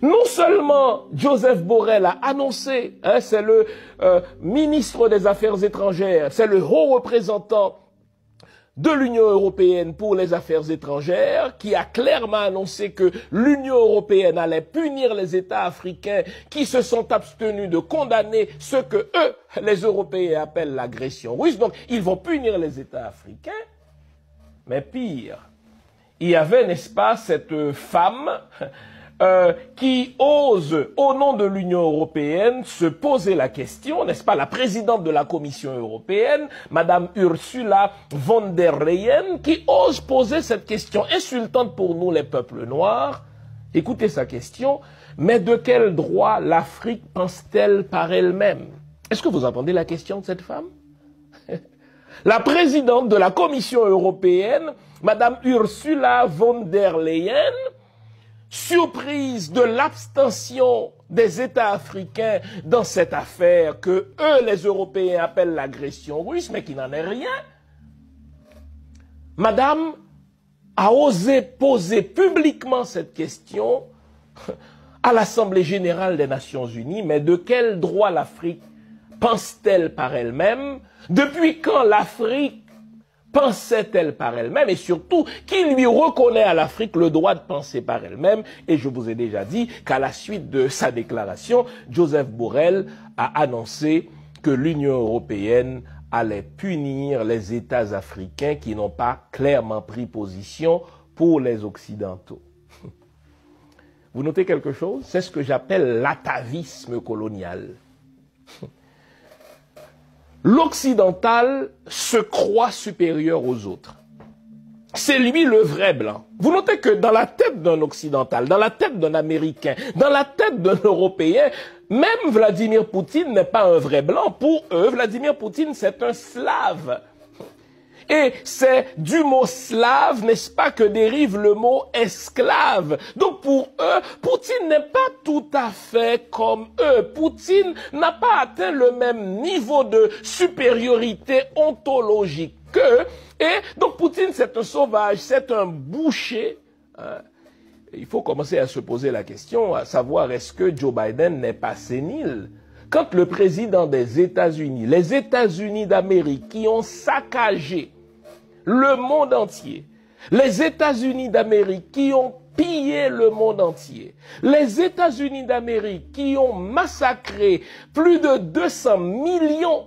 Non seulement Joseph Borrell a annoncé, hein, c'est le ministre des Affaires étrangères, c'est le haut représentant de l'Union européenne pour les affaires étrangères, qui a clairement annoncé que l'Union européenne allait punir les États africains qui se sont abstenus de condamner ce que eux, les Européens, appellent l'agression russe. Donc, ils vont punir les États africains. Mais pire, il y avait, n'est-ce pas, cette femme qui ose, au nom de l'Union européenne, se poser la question, n'est-ce pas, la présidente de la Commission européenne, Madame Ursula von der Leyen, qui ose poser cette question insultante pour nous, les peuples noirs. Écoutez sa question, mais de quel droit l'Afrique pense-t-elle par elle-même? Est-ce que vous entendez la question de cette femme? La présidente de la Commission européenne, Madame Ursula von der Leyen, surprise de l'abstention des États africains dans cette affaire que eux, les Européens, appellent l'agression russe, mais qui n'en est rien. Madame a osé poser publiquement cette question à l'Assemblée générale des Nations unies, mais de quel droit l'Afrique pense-t-elle par elle-même? Depuis quand l'Afrique pensait-elle par elle-même, et surtout, qui lui reconnaît à l'Afrique le droit de penser par elle-même? Et je vous ai déjà dit qu'à la suite de sa déclaration, Joseph Borrell a annoncé que l'Union européenne allait punir les États africains qui n'ont pas clairement pris position pour les Occidentaux. Vous notez quelque chose? C'est ce que j'appelle l'atavisme colonial. L'occidental se croit supérieur aux autres. C'est lui le vrai blanc. Vous notez que dans la tête d'un occidental, dans la tête d'un Américain, dans la tête d'un Européen, même Vladimir Poutine n'est pas un vrai blanc. Pour eux, Vladimir Poutine, c'est un slave. Et c'est du mot slave, n'est-ce pas, que dérive le mot esclave. Donc pour eux, Poutine n'est pas tout à fait comme eux. Poutine n'a pas atteint le même niveau de supériorité ontologique qu'eux. Et donc Poutine, c'est un sauvage, c'est un boucher. Il faut commencer à se poser la question, à savoir est-ce que Joe Biden n'est pas sénile? Quand le président des États-Unis, les États-Unis d'Amérique, qui ont saccagé le monde entier, les États-Unis d'Amérique qui ont pillé le monde entier, les États-Unis d'Amérique qui ont massacré plus de 200 millions